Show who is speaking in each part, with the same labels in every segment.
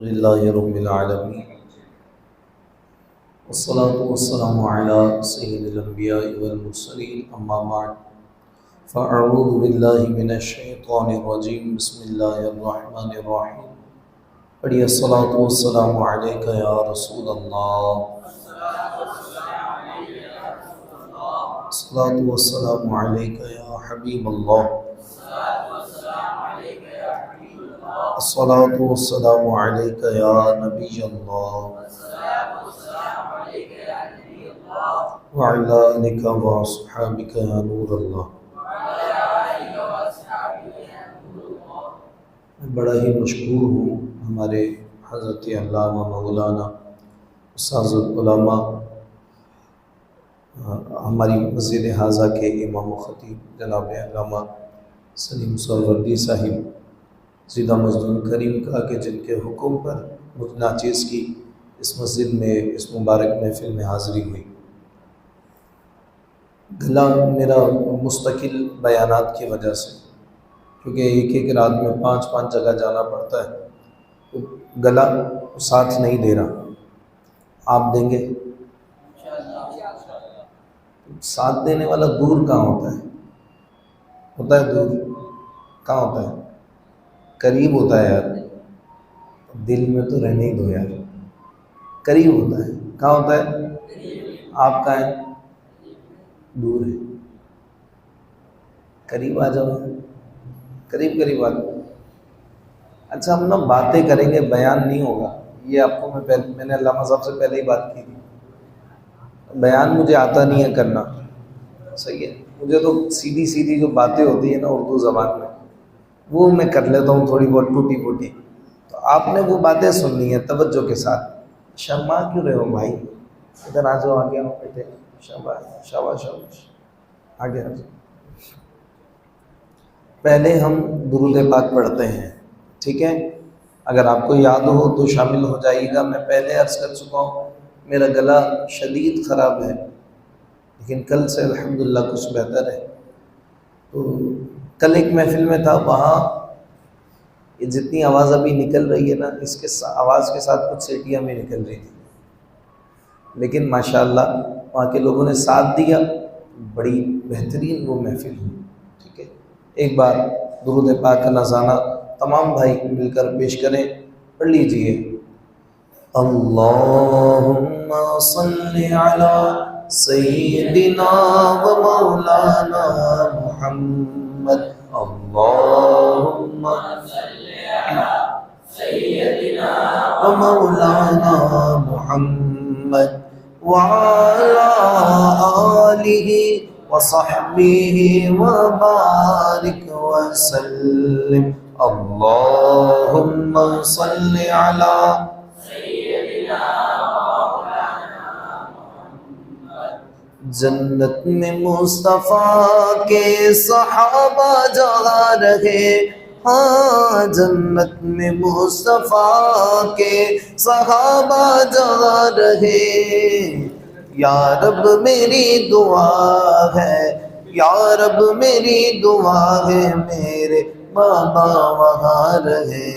Speaker 1: لله رب العالمين والصلاة والسلام على سيد الأنبياء والمرسلين أما بعد فأعوذ بالله من الشيطان الرجيم بسم الله الرحمن الرحيم پڑھیے الصلاة والسلام عليك يا رسول الله الصلاة والسلام عليك يا حبيب الله الصلاة والسلام عليك يا نبي الله وعلى آلك وأصحابك يا نور الله. میں بڑا ہی مشکور ہوں ہمارے حضرت علامہ مولانا استاذ العلماء ہماری مسجد حاضہ کے امام و خطیب جناب علامہ سلیم سہروردی صاحب زندہ مظلوم کریم کا کہ جن کے حکم پر مجھ ناچیز کی اس مسجد میں اس مبارک محفل میں حاضری ہوئی. گلا میرا مستقل بیانات کی وجہ سے، کیونکہ ایک رات میں 5 جگہ جانا پڑتا ہے، تو گلا ساتھ نہیں دے رہا. آپ دیں گے؟ ساتھ دینے والا دور کہاں ہوتا ہے؟ دور کہاں ہوتا ہے؟ قریب ہوتا ہے یار. دل میں تو رہنے ہی دو یار. قریب ہوتا ہے. کہاں ہوتا ہے؟ آپ کہاں ہیں؟ دور ہے. قریب آ جاؤ، قریب آ جاؤ. اچھا ہم نا باتیں کریں گے، بیان نہیں ہوگا. یہ آپ کو میں نے علامہ صاحب سے پہلے ہی بات کی تھی. بیان مجھے آتا نہیں ہے کرنا، صحیح ہے. مجھے تو سیدھی جو باتیں ہوتی ہیں نا اردو زبان میں، وہ میں کر لیتا ہوں تھوڑی بہت ٹوٹی پھوٹی. تو آپ نے وہ باتیں سننی ہیں توجہ کے ساتھ. شرما کیوں رہے ہو بھائی؟ ادھر آ جاؤ، آگے آؤ بیٹے. شاباش شاباش شاباش، آگے آ جاؤ. پہلے ہم درود پاک پڑھتے ہیں، ٹھیک ہے؟ اگر آپ کو یاد ہو تو شامل ہو جائیے گا. میں پہلے عرض کر چکا ہوں میرا گلا شدید خراب ہے، لیکن کل سے الحمدللہ کچھ بہتر ہے. تو کل ایک محفل میں تھا، وہاں یہ جتنی آواز ابھی نکل رہی ہے نا، اس کے آواز کے ساتھ کچھ سیٹیاں بھی نکل رہی تھی، لیکن ماشاءاللہ وہاں کے لوگوں نے ساتھ دیا. بڑی بہترین وہ محفل ہوئی. ٹھیک ہے، ایک بار درود پاک کا نذرانہ تمام بھائی مل کر پیش کریں. پڑھ لیجئے. اللہم صلی علی سیدنا و مولانا محمد. اللہم صلی علی سیدنا و مولانا محمد وعلی آلہ وصحبہ وبارک وسلم. اللہم صلی علی سیدنا مولانا محمد. جنت میں مصطفیٰ کے صحابہ جہاں رہے، ہاں جنت میں مصطفیٰ کے صحابہ جہاں رہے. یا رب میری دعا ہے، یا رب میری دعا ہے، میرے بابا وہاں رہے.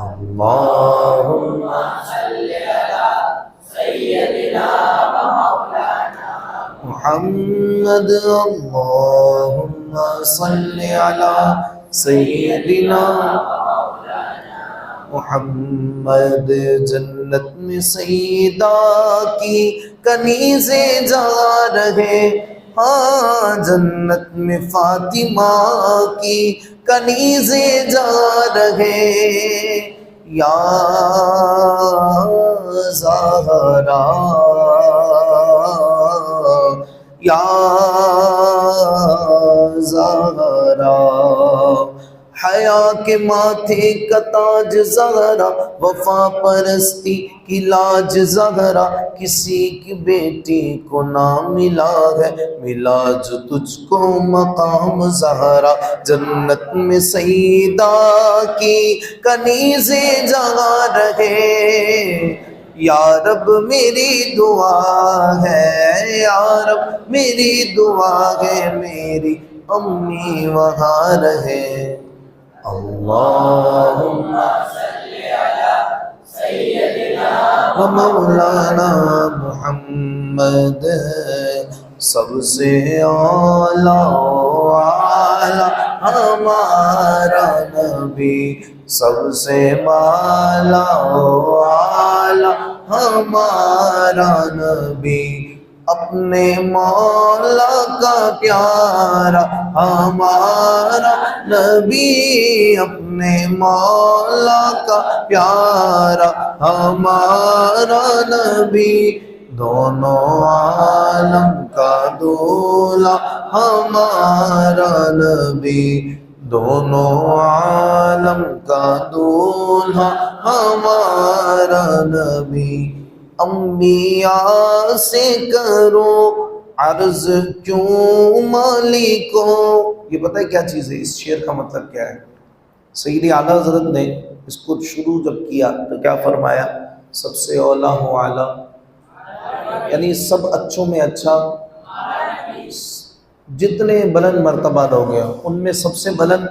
Speaker 1: اللہم صلی علی سیدنا و مولانا محمد. اللہم صلی علی سیدنا محمد. جنت میں سیدہ کی کنیزیں جہاں رہے، ہاں جنت میں فاطمہ کی کنیزیں جہاں رہے. یا زہرا یا زہرا، حیا کے ماتھے کا تاج زہرا، وفا پرستی کی لاج زہرا. کسی کی بیٹی کو نہ ملا ہے، ملا جو تجھ کو مقام زہرا. جنت میں سیدہ کی کنیزیں جہاں رہے. یا رب میری دعا ہے، یا رب میری دعا ہے، میری امی وہاں رہے. اللہم صلی علی و مولانا محمد ہے سب سے اعلیٰ و اعلیٰ ہمارا نبی، سب سے بالا و اعلیٰ ہمارا نبی، اپنے مولا کا پیارا ہمارا نبی، اپنے مولا کا پیارا ہمارا نبی، دونوں عالم کا دولہا ہمارا نبی، دونوں عالم کا دولہا ہمارا نبی۔ انبیاء سے کرو عرض کیوں مالکو، یہ پتہ ہے کیا چیز ہے، اس شعر کا مطلب کیا ہے؟ سیدی اعلیٰ حضرت نے اس کو شروع جب کیا تو کیا فرمایا؟ سب سے اولیٰ و اعلیٰ، یعنی سب اچھوں میں اچھا، جتنے بلند مرتبہ لوگ ہیں ان میں سب سے بلند،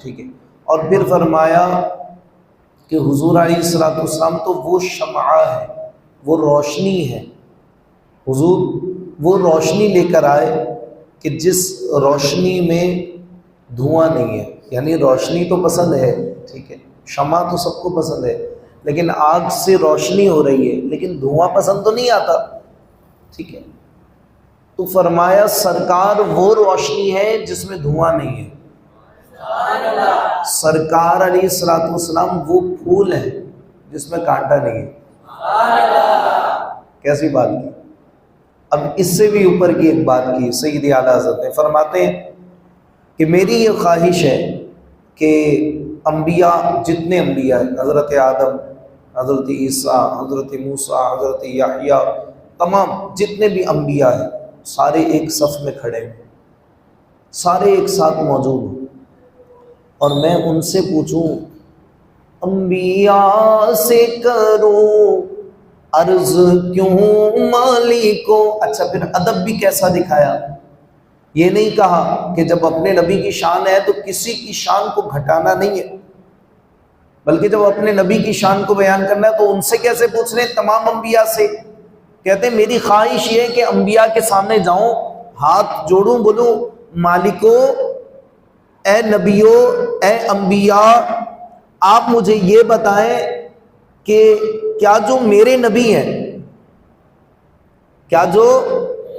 Speaker 1: ٹھیک ہے۔ اور پھر فرمایا کہ حضور علیہ الصلوۃ والسلام تو وہ شمع ہے، وہ روشنی ہے، حضور وہ روشنی لے کر آئے کہ جس روشنی میں دھواں نہیں ہے، یعنی روشنی تو پسند ہے، ٹھیک ہے، شمع تو سب کو پسند ہے، لیکن آگ سے روشنی ہو رہی ہے لیکن دھواں پسند تو نہیں آتا، ٹھیک ہے۔ تو فرمایا سرکار وہ روشنی ہے جس میں دھواں نہیں ہے، سرکار علیہ الصلوۃ والسلام وہ پھول ہے جس میں کانٹا نہیں ہے۔ کیسی بات کی؟ اب اس سے بھی اوپر کی ایک بات کی سیدی اعلیٰ حضرت نے، فرماتے ہیں کہ میری یہ خواہش ہے کہ انبیاء، جتنے انبیاء ہیں، حضرت آدم، حضرت عیسیٰ، حضرت موسیٰ، حضرت یحییٰ، تمام جتنے بھی انبیاء ہیں سارے ایک صف میں کھڑے ہیں، سارے ایک ساتھ موجود ہیں، اور میں ان سے پوچھوں انبیاء سے کروں عرض کیوں مالکو۔ اچھا پھر ادب بھی کیسا دکھایا، یہ نہیں کہا کہ جب اپنے نبی کی شان ہے تو کسی کی شان کو گھٹانا نہیں ہے، بلکہ جب اپنے نبی کی شان کو بیان کرنا ہے تو ان سے کیسے پوچھ رہے ہیں؟ تمام انبیاء سے۔ کہتے ہیں میری خواہش یہ ہے کہ انبیاء کے سامنے جاؤں، ہاتھ جوڑوں، بولوں مالکو، اے نبیو، اے انبیاء، آپ مجھے یہ بتائیں کہ کیا جو میرے نبی ہیں، کیا جو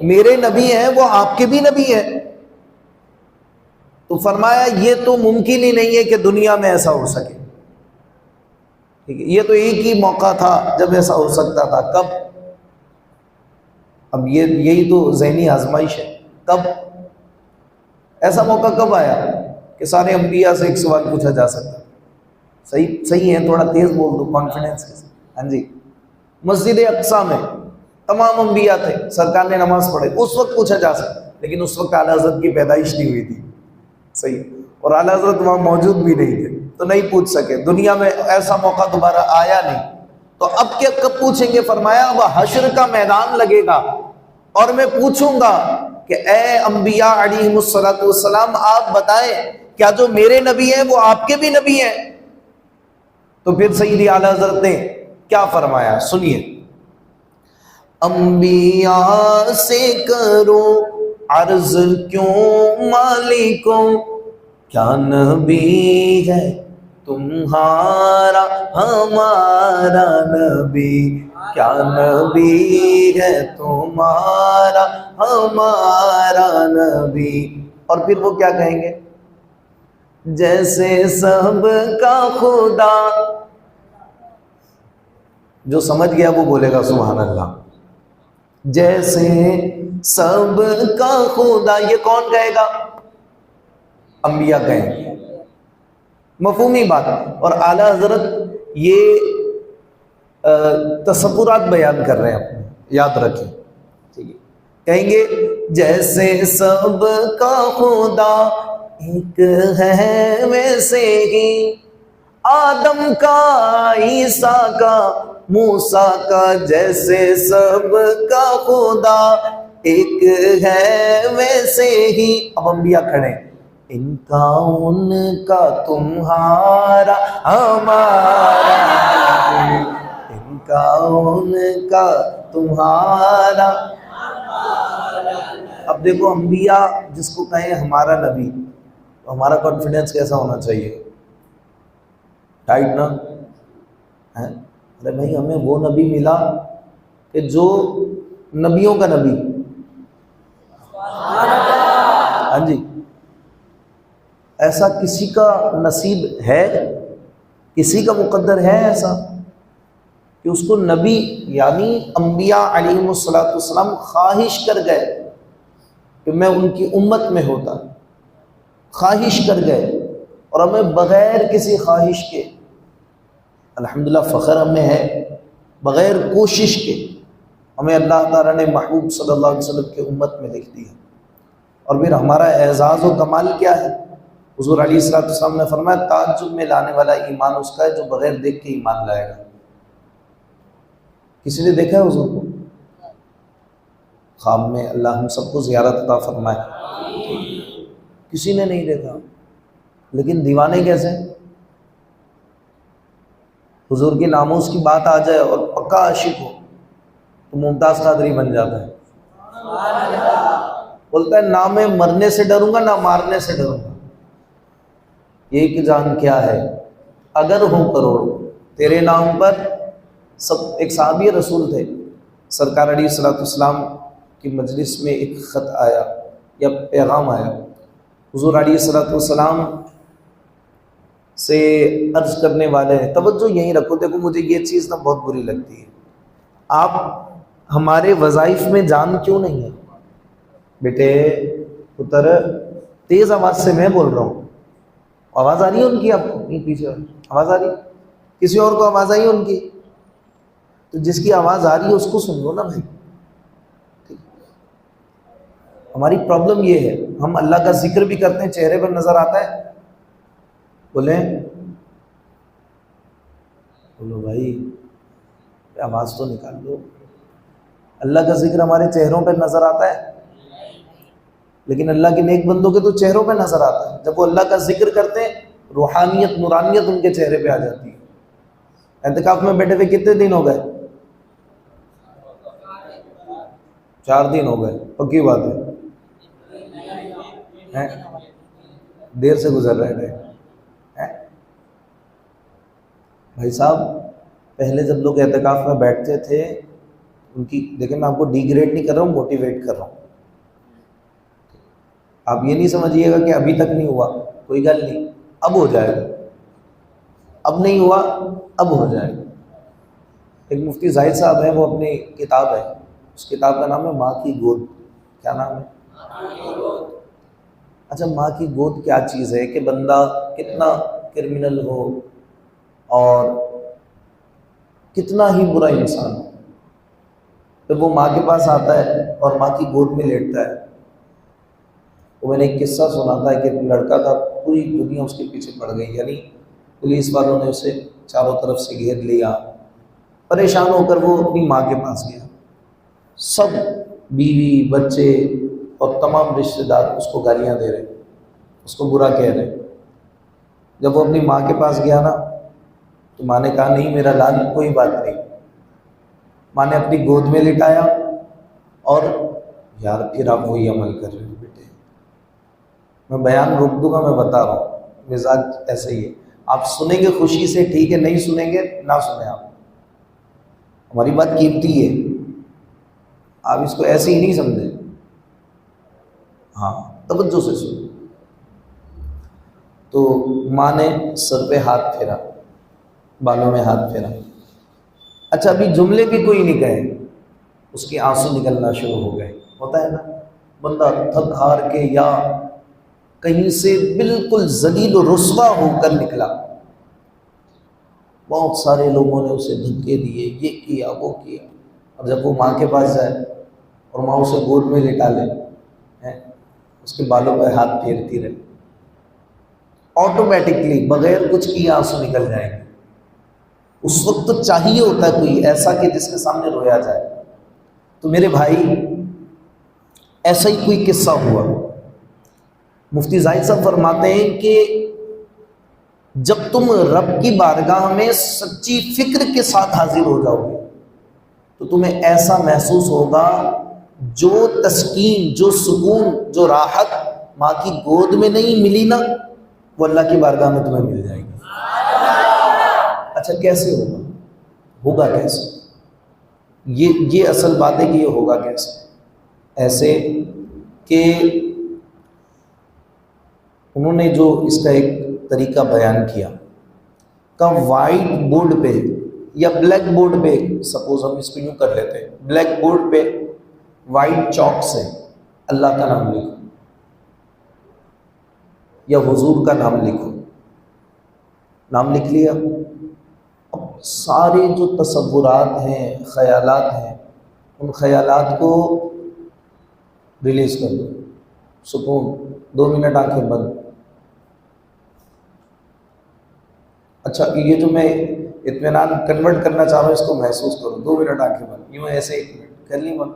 Speaker 1: میرے نبی ہیں وہ آپ کے بھی نبی ہیں؟ تو فرمایا یہ تو ممکن ہی نہیں ہے کہ دنیا میں ایسا ہو سکے، ٹھیک ہے، یہ تو ایک ہی موقع تھا جب ایسا ہو سکتا تھا، کب؟ اب یہی تو ذہنی آزمائش ہے، کب ایسا موقع کب آیا کہ سارے انبیاء سے ایک سوال پوچھا جا سکتا؟ صحیح ہے، تھوڑا تیز بول دو کانفیڈنس کے ساتھ۔ ہاں جی، مسجد اقصیٰ میں تمام انبیاء تھے، سرکار نے نماز پڑھے، اس وقت پوچھا جا سکتا، لیکن اس وقت اعلیٰ حضرت کی پیدائش نہیں ہوئی تھی، صحیح، اور اعلیٰ حضرت وہاں موجود بھی نہیں تھے تو نہیں پوچھ سکے، دنیا میں ایسا موقع دوبارہ آیا نہیں، تو اب کیا کب پوچھیں گے؟ فرمایا اب حشر کا میدان لگے گا اور میں پوچھوں گا کہ اے انبیاء علیہم الصلوۃ والسلام، آپ بتائیں کیا جو میرے نبی ہیں وہ آپ کے بھی نبی ہیں؟ تو پھر سیدی اعلیٰ حضرت نے کیا فرمایا، سنیے، انبیاء سے کرو عرض کیوں مالکو، کیا نبی ہے تمہارا ہمارا نبی، کیا نبی ہے تمہارا ہمارا نبی۔ اور پھر وہ کیا کہیں گے؟ جیسے سب کا خدا، جو سمجھ گیا وہ بولے گا سبحان اللہ، جیسے سب کا خدا، یہ کون کہے گا؟ انبیاء کہیں گے، مفہومی بات۔ اور اعلیٰ حضرت یہ تصورات بیان کر رہے ہیں اپنے، یاد رکھیں، ٹھیک ہے، کہیں گے جیسے سب کا خدا ایک ہے ویسے ہی آدم کا، عیسیٰ کا، موسیٰ کا، جیسے سب کا خدا ایک ہے ویسے ہی۔ اب انبیاء کھڑے، ان کا ان کا تمہارا ہمارا، ان کا کا تمہارا. اب دیکھو انبیاء جس کو کہیں ہمارا نبی، تو ہمارا کانفیڈنس کیسا ہونا چاہیے؟ ٹائٹ نا. ارے بھائی ہمیں وہ نبی ملا کہ جو نبیوں کا نبی. ہاں جی، ایسا کسی کا نصیب ہے، کسی کا مقدر ہے ایسا کہ اس کو نبی یعنی انبیاء علیہم الصلوۃ والسلام خواہش کر گئے کہ میں ان کی امت میں ہوتا، خواہش کر گئے، اور ہمیں بغیر کسی خواہش کے، الحمدللہ فخر ہمیں ہے، بغیر کوشش کے ہمیں اللہ تعالیٰ نے محبوب صلی اللہ علیہ وسلم کی امت میں لکھ دیا. اور پھر ہمارا اعزاز و کمال کیا ہے؟ حضور علیہ الصلوۃ والسلام نے فرمایا تعجب میں لانے والا ایمان اس کا ہے جو بغیر دیکھ کے ایمان لائے گا. کسی نے دیکھا ہے حضور کو؟ خواب میں. اللہ ہم سب کو زیارت عطا فرمائے. کسی نے نہیں دیکھا. لیکن دیوانے کیسے؟ حضور کے ناموس کی بات آ جائے اور پکا عاشق ہو تو ممتاز قادری بن جاتا ہے. بولتا ہے نہ میں مرنے سے ڈروں گا نہ مارنے سے ڈروں گا. ایک جان کیا ہے اگر ہوں کروڑ تیرے نام پر. سب ایک صحابی رسول تھے، سرکار علیہ الصلوۃ والسلام کی مجلس میں ایک خط آیا یا پیغام آیا. حضور علیہ الصلوۃ والسلام سے عرض کرنے والے ہیں، توجہ یہیں رکھو. دیکھو مجھے یہ چیز نہ بہت بری لگتی ہے، آپ ہمارے وظائف میں جان کیوں نہیں ہے؟ بیٹے پتر تیز آواز سے میں بول رہا ہوں، آواز آ رہی ہے ان کی؟ آپ کو پیچھے آواز آ رہی ہے؟ کسی اور کو آواز آئی ہے ان کی؟ تو جس کی آواز آ رہی ہے اس کو سن لو نا بھائی. ہماری پرابلم یہ ہے، ہم اللہ کا ذکر بھی کرتے ہیں، چہرے پر نظر آتا ہے. بولیں بولو بھائی آواز تو نکال لو. اللہ کا ذکر ہمارے چہروں پہ نظر آتا ہے، لیکن اللہ کے نیک بندوں کے تو چہروں پہ نظر آتا ہے. جب وہ اللہ کا ذکر کرتے ہیں روحانیت نورانیت ان کے چہرے پہ آ جاتی ہے. اعتکاف میں بیٹھے ہوئے کتنے دن ہو گئے؟ 4 دن ہو گئے. پکی بات ہے، دیر سے گزر رہے تھے. بھائی صاحب پہلے جب لوگ اعتکاف میں بیٹھتے تھے ان کی، دیکھیں میں آپ کو ڈی گریڈ نہیں کر رہا ہوں، موٹیویٹ کر رہا ہوں. آپ یہ نہیں سمجھیے گا کہ ابھی تک نہیں ہوا، کوئی گل نہیں، اب ہو جائے گا. اب نہیں ہوا اب ہو جائے گا. ایک مفتی زاہد صاحب ہیں، وہ اپنی کتاب ہے، اس کتاب کا نام ہے ماں کی گود. کیا نام ہے؟ اچھا ماں کی گود کیا چیز ہے کہ بندہ کتنا کرمنل ہو اور کتنا ہی برا انسان ہو، جب وہ ماں کے پاس آتا ہے اور ماں کی گود میں لیٹتا ہے. وہ میں نے ایک قصہ سنا تھا کہ ایک لڑکا تھا، پوری دنیا اس کے پیچھے پڑ گئی، یعنی پولیس والوں نے اسے چاروں طرف سے گھیر لیا. پریشان ہو کر وہ اپنی ماں کے پاس گیا. سب بیوی بچے اور تمام رشتہ دار اس کو گالیاں دے رہے، اس کو برا کہہ رہے. جب وہ اپنی ماں کے پاس گیا نا تو ماں نے کہا نہیں میرا لال کوئی بات نہیں. ماں نے اپنی گود میں لٹایا اور یار پھر آپ وہی عمل کر رہے ہو بیٹے. میں بیان روک دوں گا، میں بتا رہا ہوں مزاج ایسے ہی ہے. آپ سنیں گے خوشی سے ٹھیک ہے، نہیں سنیں گے نہ سنیں. آپ ہماری بات قیمتی ہے، آپ اس کو ایسے ہی نہیں سمجھیں. ہاں توجہ سے سنیں. تو ماں نے سر پہ ہاتھ پھیرا، بالوں میں ہاتھ پھیرا. اچھا ابھی جملے بھی کوئی نہیں کہے، اس کے آنسو نکلنا شروع ہو گئے. ہوتا ہے نا بندہ تھک ہار کے یا کہیں سے بالکل ذلیل و رسوا ہو کر نکلا. بہت سارے لوگوں نے اسے دھکے دیے، یہ کیا وہ کیا. اور جب وہ ماں کے پاس جائے اور ماں اسے گود میں لٹا لے، اس کے بالوں پہ ہاتھ پھیرتی رہے، آٹومیٹکلی بغیر کچھ کیے آنسو نکل جائیں گے. اس وقت تو چاہیے ہوتا ہے کوئی ایسا کہ جس کے سامنے رویا جائے. تو میرے بھائی ایسا ہی کوئی قصہ ہوا. مفتی زاہد صاحب فرماتے ہیں کہ جب تم رب کی بارگاہ میں سچی فکر کے ساتھ حاضر ہو جاؤ گے تو تو تمہیں ایسا محسوس ہوگا جو تسکین، جو سکون، جو راحت ماں کی گود میں نہیں ملی نا، وہ اللہ کی بارگاہ میں تمہیں مل جائے گی۔ اچھا کیسے ہوگا؟ ہوگا کیسے؟ یہ اصل بات ہے کہ یہ ہوگا کیسے؟ ایسے کہ انہوں نے جو اس کا ایک طریقہ بیان کیا کہ وائٹ بورڈ پہ یا بلیک بورڈ پہ، سپوز ہم اس کو یوں کر لیتے ہیں، بلیک بورڈ پہ وائٹ چاک سے اللہ کا نام لکھو یا حضور کا نام لکھو، نام لکھ لیا، اب سارے جو تصورات ہیں، خیالات ہیں، ان خیالات کو ریلیز کر دو، سکون، 2 منٹ آنکھیں بند۔ اچھا یہ جو میں اطمینان کنورٹ کرنا چاہ رہا ہوں اس کو محسوس کرو، 2 منٹ آنکھیں بند، یوں ایسے 1 منٹ کر لی بند۔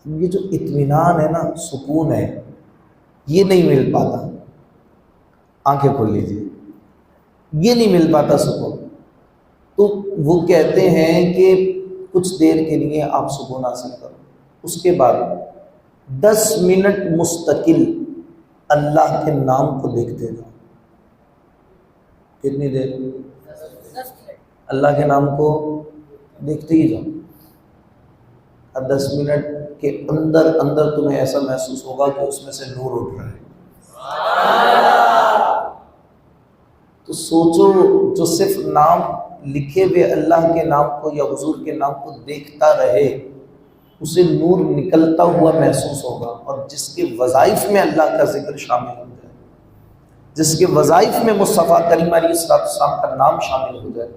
Speaker 1: یہ جو اطمینان ہے نا، سکون ہے، یہ نہیں مل پاتا، آنکھیں کھول لیجیے، یہ نہیں مل پاتا سکون۔ تو وہ کہتے ہیں کہ کچھ دیر کے لیے آپ سکون حاصل کرو، اس کے بعد 10 منٹ مستقل اللہ کے نام کو دیکھتے جاؤ۔ کتنی دیر؟ اللہ کے نام کو دیکھتے ہی جاؤ، اور 10 منٹ کے اندر تمہیں ایسا محسوس ہوگا کہ اس میں سے نور اٹھ رہا ہے۔ تو سوچو، جو صرف نام لکھے ہوئے اللہ کے نام کو یا حضور کے نام کو دیکھتا رہے، اسے نور نکلتا ہوا محسوس ہوگا، اور جس کے وظائف میں اللہ کا ذکر شامل ہو جائے، جس کے وظائف میں مصطفیٰ کریم علیہ السلام کا نام شامل ہو جائے،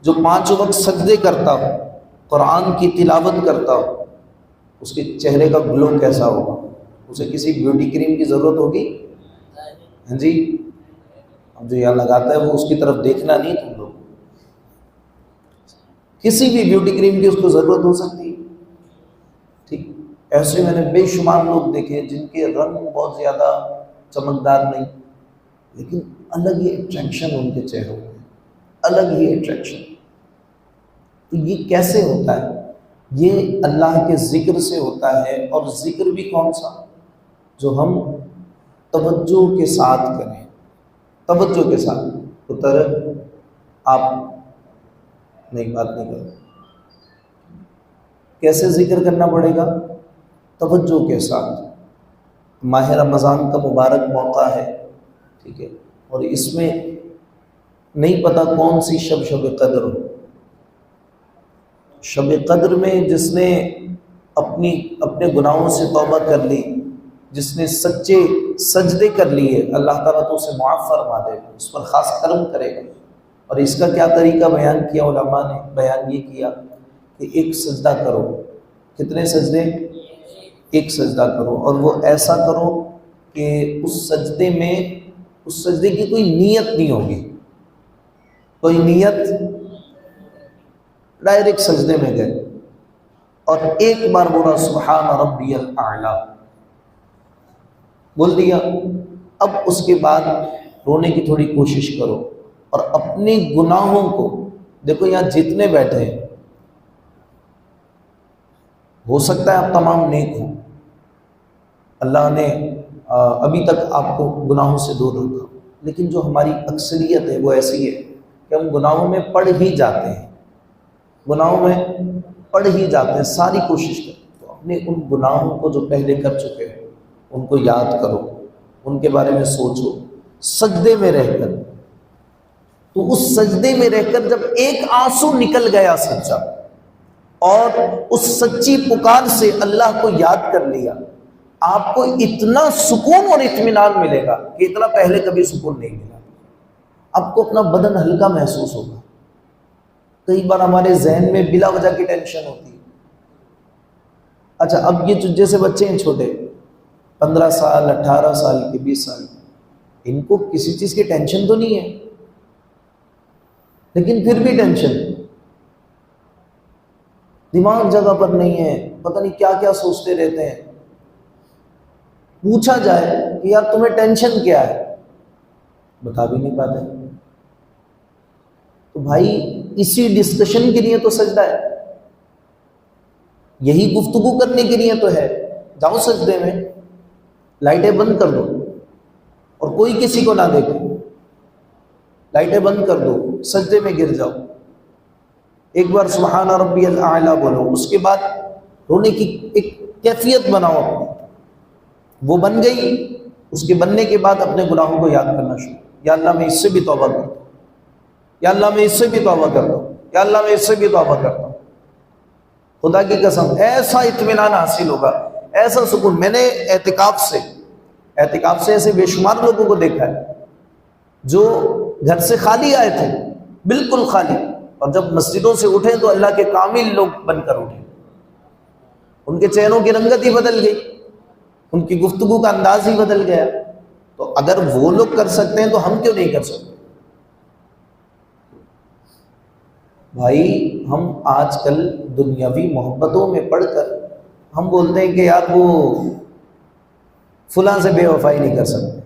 Speaker 1: جو 5 وقت سجدے کرتا ہو، قرآن کی تلاوت کرتا ہو، اس کے چہرے کا گلو کیسا ہوگا؟ اسے کسی بیوٹی کریم کی ضرورت ہوگی؟ ہاں جی، اب جو یہاں لگاتا ہے وہ اس کی طرف دیکھنا نہیں، تم لوگ کسی بھی بیوٹی کریم کی اس کو ضرورت ہو سکتی ہے، ٹھیک؟ ایسے میں نے بے شمار لوگ دیکھے جن کے رنگ بہت زیادہ چمکدار نہیں، لیکن الگ ہی اٹریکشن ان کے چہروں میں، الگ ہی اٹریکشن۔ تو یہ کیسے ہوتا ہے؟ یہ اللہ کے ذکر سے ہوتا ہے، اور ذکر بھی کون سا؟ جو ہم توجہ کے ساتھ کریں، توجہ کے ساتھ۔ پتر آپ نہیں بات نہیں کرو، کیسے ذکر کرنا پڑے گا؟ توجہ کے ساتھ۔ ماہ رمضان کا مبارک موقع ہے، ٹھیک ہے، اور اس میں نہیں پتہ کون سی شب قدر ہو۔ شب قدر میں جس نے اپنے گناہوں سے توبہ کر لی، جس نے سچے سجدے کر لیے، اللہ تعالیٰ تو اسے معاف فرما دے گا، اس پر خاص کرم کرے گا۔ اور اس کا کیا طریقہ بیان کیا علماء نے؟ بیان یہ کیا کہ ایک سجدہ کرو۔ کتنے سجدے؟ ایک سجدہ کرو، اور وہ ایسا کرو کہ اس سجدے کی کوئی نیت نہیں ہوگی، کوئی نیت، ڈائریکٹ سجدے میں گئے اور ایک بار بولا سبحان ربی الاعلیٰ بول دیا۔ اب اس کے بعد رونے کی تھوڑی کوشش کرو، اور اپنے گناہوں کو دیکھو۔ یہاں جتنے بیٹھے ہیں، ہو سکتا ہے آپ تمام نیک ہوں، اللہ نے ابھی تک آپ کو گناہوں سے دور رکھا، لیکن جو ہماری اکثریت ہے وہ ایسی ہے کہ ہم گناہوں میں پڑ ہی جاتے ہیں، گناہوں میں پڑ ہی جاتے ہیں، ساری کوشش کریں۔ تو اپنے ان گناہوں کو جو پہلے کر چکے ہیں ان کو یاد کرو، ان کے بارے میں سوچو، سجدے میں رہ کر۔ تو اس سجدے میں رہ کر جب ایک آنسو نکل گیا سچا، اور اس سچی پکار سے اللہ کو یاد کر لیا، آپ کو اتنا سکون اور اطمینان ملے گا کہ اتنا پہلے کبھی سکون نہیں ملا۔ آپ کو اپنا بدن ہلکا محسوس ہوگا۔ کئی بار ہمارے ذہن میں بلا وجہ کی ٹینشن ہوتی ہے۔ اچھا اب یہ جیسے بچے ہیں چھوٹے، 15 سال 18 سال کے 20 سال کے، ان کو کسی چیز کی ٹینشن تو نہیں ہے، لیکن پھر بھی ٹینشن، دماغ جگہ پر نہیں ہے، پتہ نہیں کیا کیا سوچتے رہتے ہیں۔ پوچھا جائے کہ یار تمہیں ٹینشن کیا ہے، بتا بھی نہیں پاتے۔ تو بھائی اسی ڈسکشن کے لیے تو سجدہ ہے، یہی گفتگو کرنے کے لیے تو ہے۔ جاؤ سجدے میں، لائٹیں بند کر دو اور کوئی کسی کو نہ دیکھو، لائٹیں بند کر دو، سجدے میں گر جاؤ، ایک بار سبحان ربی الاعلیٰ بولو، اس کے بعد رونے کی ایک کیفیت بناؤ اپنی، وہ بن گئی، اس کے بننے کے بعد اپنے گناہوں کو یاد کرنا شروع، یا اللہ میں اس سے بھی توبہ کرتا ہوں، یا اللہ میں اس سے بھی توبہ کرتا ہوں، یا اللہ میں اس سے بھی توبہ کرتا ہوں۔ خدا کی قسم ایسا اطمینان حاصل ہوگا، ایسا سکون۔ میں نے اعتکاف سے ایسے بے شمار لوگوں کو دیکھا ہے جو گھر سے خالی آئے تھے، بالکل خالی، اور جب مسجدوں سے اٹھے تو اللہ کے کامل لوگ بن کر اٹھے، ان کے چہروں کی رنگت ہی بدل گئی، ان کی گفتگو کا انداز ہی بدل گیا۔ تو اگر وہ لوگ کر سکتے ہیں تو ہم کیوں نہیں کر سکتے؟ بھائی ہم آج کل دنیاوی محبتوں میں پڑھ کر ہم بولتے ہیں کہ یار وہ فلاں سے بے وفائی نہیں کر سکتے،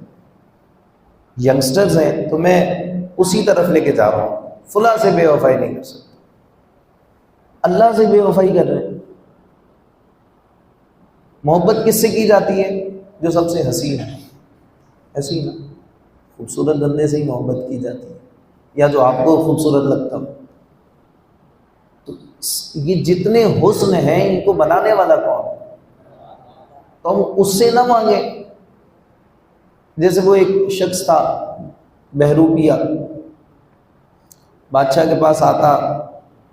Speaker 1: ینگسٹرز ہیں تو میں اسی طرف لے کے جا رہا ہوں، فلاں سے بے وفائی نہیں کر سکتے، اللہ سے بے وفائی کر رہے ہیں۔ محبت کس سے کی جاتی ہے؟ جو سب سے حسین ہے، حسین خوبصورت بندے سے ہی محبت کی جاتی ہے، یا جو آپ کو خوبصورت لگتا ہو۔ تو یہ جتنے حسن ہیں ان کو بنانے والا کون ہے؟ تو ہم اس سے نہ مانگیں۔ جیسے وہ ایک شخص تھا بہروپیہ، بادشاہ کے پاس آتا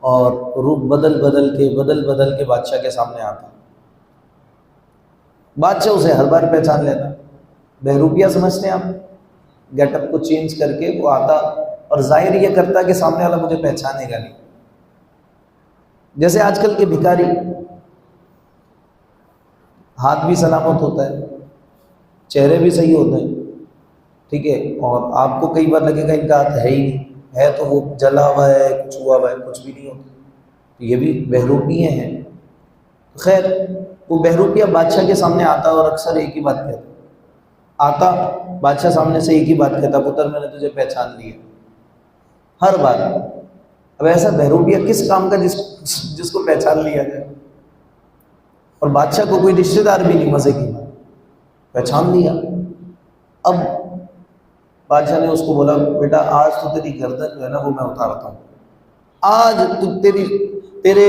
Speaker 1: اور روپ بدل بدل کے بادشاہ کے سامنے آتا، بادشاہ اسے ہر بار پہچان لیتا۔ بہروپیہ سمجھتے ہیں آپ؟ گیٹ اپ کو چینج کر کے وہ آتا اور ظاہر یہ کرتا کہ سامنے والا مجھے پہچانے گا نہیں۔ جیسے آج کل کے بھکاری، ہاتھ بھی سلامت ہوتا ہے، چہرے بھی صحیح ہوتے ہیں، ٹھیک ہے، اور آپ کو کئی بار لگے گا ان کا ہاتھ ہے ہی نہیں، ہے تو وہ جلا ہوا ہے، کچھ ہوا ہوا ہے، کچھ بھی نہیں ہوتا۔ تو یہ بھی بہروپیے ہیں۔ خیر وہ بہروپیہ بادشاہ کے سامنے آتا اور اکثر ایک ہی بات کہتا، آتا بادشاہ سامنے سے ایک ہی بات کہتا، پتر میں نے تجھے پہچان لیا، ہر بار۔ اب ایسا بہروپیہ کس کام کا جس کو پہچان لیا جائے؟ اور بادشاہ کو کوئی رشتہ دار بھی نہیں، مزے کی بات، پہچان لیا۔ اب بادشاہ نے اس کو بولا بیٹا آج تو تیری گردن جو ہے نا وہ میں اتارتا ہوں، آج تو تیرے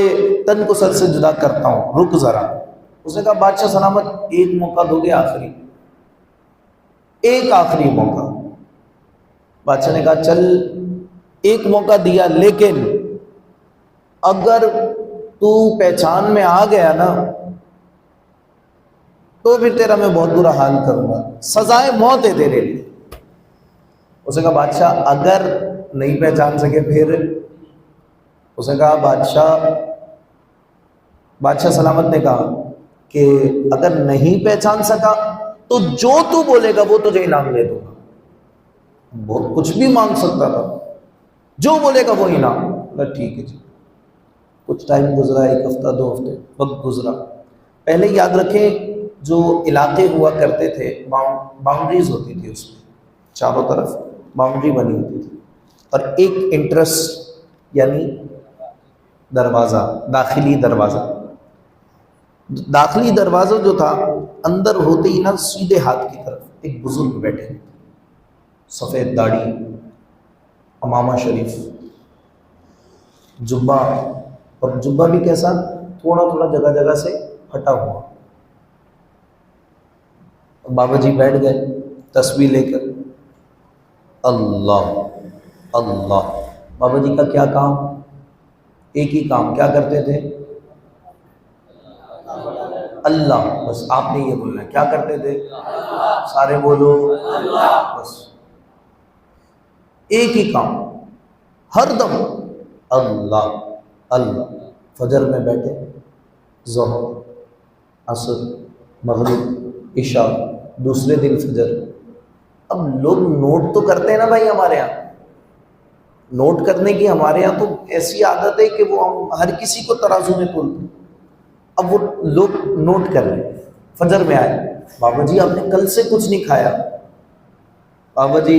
Speaker 1: تن کو سر سے جدا کرتا ہوں، رک ذرا۔ اس نے کہا بادشاہ سلامت، ایک موقع دو گے، آخری، ایک آخری موقع۔ بادشاہ نے کہا چل ایک موقع دیا، لیکن اگر تو پہچان میں آ گیا نا تو پھر تیرا میں بہت برا حال کروں گا، سزائے موت ہے تیرے لیے۔ اس نے کہا بادشاہ اگر نہیں پہچان سکے پھر؟ اس نے کہا بادشاہ سلامت نے کہا کہ اگر نہیں پہچان سکا تو جو تو بولے گا وہ تجھے انعام دے دوں گا۔ بہت کچھ بھی مانگ سکتا تھا، جو بولے گا وہ انعام۔ ٹھیک ہے جی۔ کچھ ٹائم گزرا، ایک ہفتہ، 2 ہفتے، وقت گزرا۔ پہلے یاد رکھیں جو علاقے ہوا کرتے تھے باؤنڈریز ہوتی تھی، اس میں چاروں طرف باؤنڈری بنی ہوتی تھی، اور ایک انٹرس یعنی دروازہ، داخلی دروازہ جو تھا، اندر ہوتے ہی نا سیدھے ہاتھ کی طرف ایک بزرگ بیٹھے، سفید داڑھی، امامہ شریف، جبہ، اور جبہ بھی کیسا، تھوڑا جگہ سے پھٹا ہوا۔ بابا جی بیٹھ گئے تسبیح لے کر، اللہ اللہ۔ بابا جی کا کیا کام؟ ایک ہی کام، کیا کرتے تھے؟ اللہ، بس آپ نے یہ بولنا ہے، کیا کرتے تھے؟ سارے بولو بس، ایک ہی کام ہر دم، اللہ اللہ۔ فجر میں بیٹھے، ظہر، عصر، مغرب، عشاء، دوسرے دن فجر۔ اب لوگ نوٹ تو کرتے ہیں نا بھائی، ہمارے یہاں نوٹ کرنے کی ہمارے یہاں تو ایسی عادت ہے کہ وہ ہم ہر کسی کو ترازو میں تولتے ہیں۔ اب وہ لوگ نوٹ کر رہے ہیں، فجر میں آئے، بابا جی آپ نے کل سے کچھ نہیں کھایا؟ بابا جی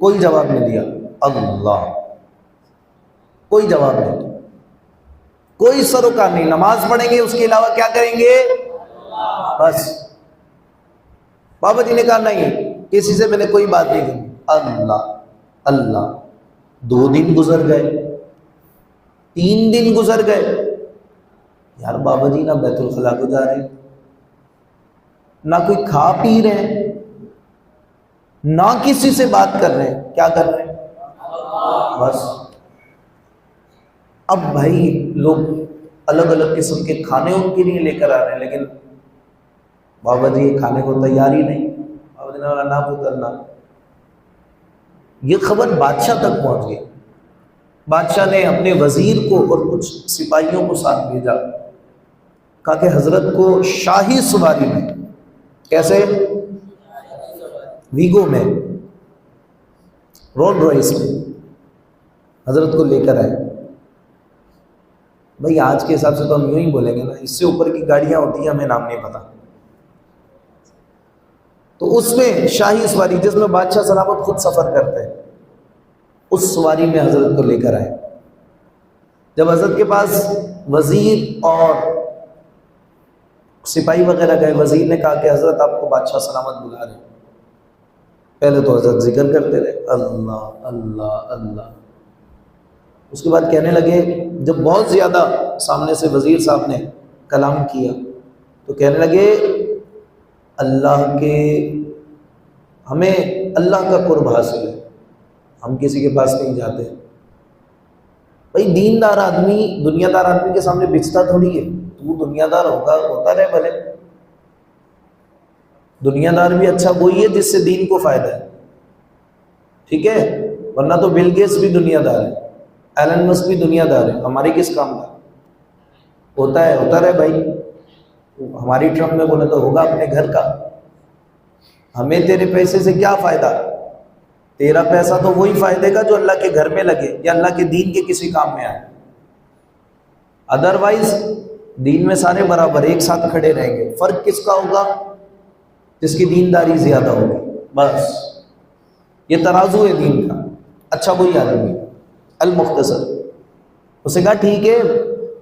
Speaker 1: کوئی جواب نہیں دیا، اللہ کوئی جواب نہیں، کوئی سروکار نہیں. نماز پڑھیں گے، اس کے علاوہ کیا کریں گے؟ بس. بابا جی نے کہا نہیں، کسی سے میں نے کوئی بات نہیں کی. اللہ اللہ. 2 دن گزر گئے، 3 دن گزر گئے. یار بابا جی نہ بیت الخلا کو جا رہے، نہ کوئی کھا پی رہے ہیں، نہ کسی سے بات کر رہے ہیں. کیا کر رہے ہیں؟ بس. اب بھائی لوگ الگ الگ قسم کے کھانے ان کے لیے لے کر آ رہے ہیں، لیکن بابا جی یہ کھانے کو تیار ہی نہیں. بابا جی نے بولا نہ پترنا. یہ خبر بادشاہ تک پہنچ گئی. بادشاہ نے اپنے وزیر کو اور کچھ سپاہیوں کو ساتھ بھیجا، کہا کہ حضرت کو شاہی سواری میں، کیسے؟ ویگو میں، رولز رائس میں حضرت کو لے کر آئے. بھائی آج کے حساب سے تو ہم یوں ہی بولیں گے نا، اس سے اوپر کی گاڑیاں ہوتی ہیں ہمیں نام نہیں پتا. تو اس میں شاہی سواری جس میں بادشاہ سلامت خود سفر کرتے ہیں، اس سواری میں حضرت کو لے کر آئے. جب حضرت کے پاس وزیر اور سپاہی وغیرہ گئے، وزیر نے کہا کہ حضرت آپ کو بادشاہ سلامت بلا رہے ہیں. پہلے تو حضرت ذکر کرتے رہے اللہ اللہ اللہ. اس کے بعد کہنے لگے، جب بہت زیادہ سامنے سے وزیر صاحب نے کلام کیا تو کہنے لگے اللہ کے، ہمیں اللہ کا قرب حاصل ہے، ہم کسی کے پاس نہیں جاتے. بھائی دیندار آدمی دنیا دار آدمی کے سامنے بچتا تھوڑی ہے. تو دنیا دار ہوتا رہے بھلے. دنیا دار بھی اچھا وہی ہے جس سے دین کو فائدہ ہے، ٹھیک ہے؟ ورنہ تو بل گیٹس بھی دنیا دار ہے، ایلن مسک بھی دنیا دار ہے، ہماری کس کام کا؟ ہوتا رہے بھائی. ہماری ٹرمپ میں بولے تو ہوگا اپنے گھر کا. ہمیں تیرے پیسے سے کیا فائدہ؟ تیرا پیسہ تو وہی فائدے کا جو اللہ کے گھر میں لگے یا اللہ کے دین کے کسی کام میں آئے. ادروائز دین میں سارے برابر ایک ساتھ کھڑے رہیں گے. فرق کس کا ہوگا؟ جس کی دینداری زیادہ ہوگی. بس یہ ترازو ہے دین کا. اچھا وہی آدمی المختصر. اسے کہا ٹھیک ہے،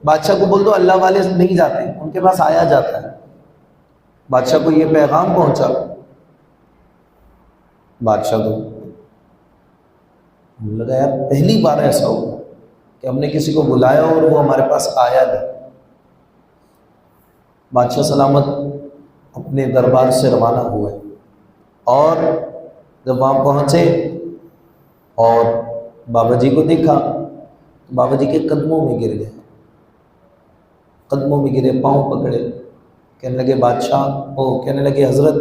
Speaker 1: بادشاہ کو بول دو اللہ والے نہیں جاتے، ان کے پاس آیا جاتا ہے. بادشاہ کو یہ پیغام پہنچا. بادشاہ کو لگا یار پہلی بار ایسا ہوا کہ ہم نے کسی کو بلایا اور وہ ہمارے پاس آیا نہیں. بادشاہ سلامت اپنے دربار سے روانہ ہوئے اور جب وہاں پہنچے اور بابا جی کو دیکھا تو بابا جی کے قدموں میں گر گئے. قدموں میں گرے، پاؤں پکڑے، کہنے لگے بادشاہ کہنے لگے حضرت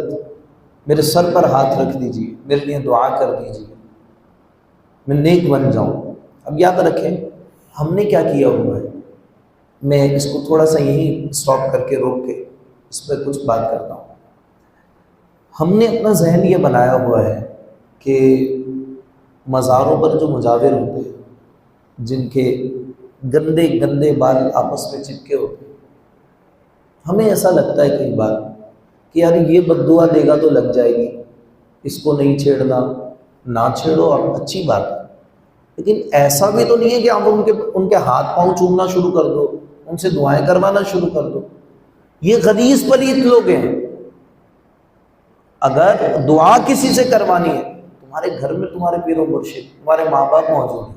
Speaker 1: میرے سر پر ہاتھ رکھ دیجیے، میرے لیے دعا کر دیجیے، میں نیک بن جاؤں. اب یاد رکھیں ہم نے کیا کیا ہوا ہے. میں اس کو تھوڑا سا یہیں اسٹاپ کر کے روک کے اس پہ کچھ بات کرتا ہوں. ہم نے اپنا ذہن یہ بنایا ہوا ہے کہ مزاروں پر جو مجاور ہوتے ہیں جن کے گندے گندے بال آپس میں چپکے ہوتے ہیں، ہمیں ایسا لگتا ہے کئی بار کہ یار یہ بد دعا دے گا تو لگ جائے گی، اس کو نہیں چھیڑنا. نہ چھیڑو آپ، اچھی بات ہے، لیکن ایسا بھی تو نہیں ہے کہ آپ ان کے ہاتھ پاؤں چومنا شروع کر دو، ان سے دعائیں کروانا شروع کر دو. یہ غلیظ پلیت لوگ ہیں. اگر دعا کسی سے کروانی ہے، تمہارے گھر میں تمہارے پیر و مرشد، تمہارے ماں باپ موجود ہیں،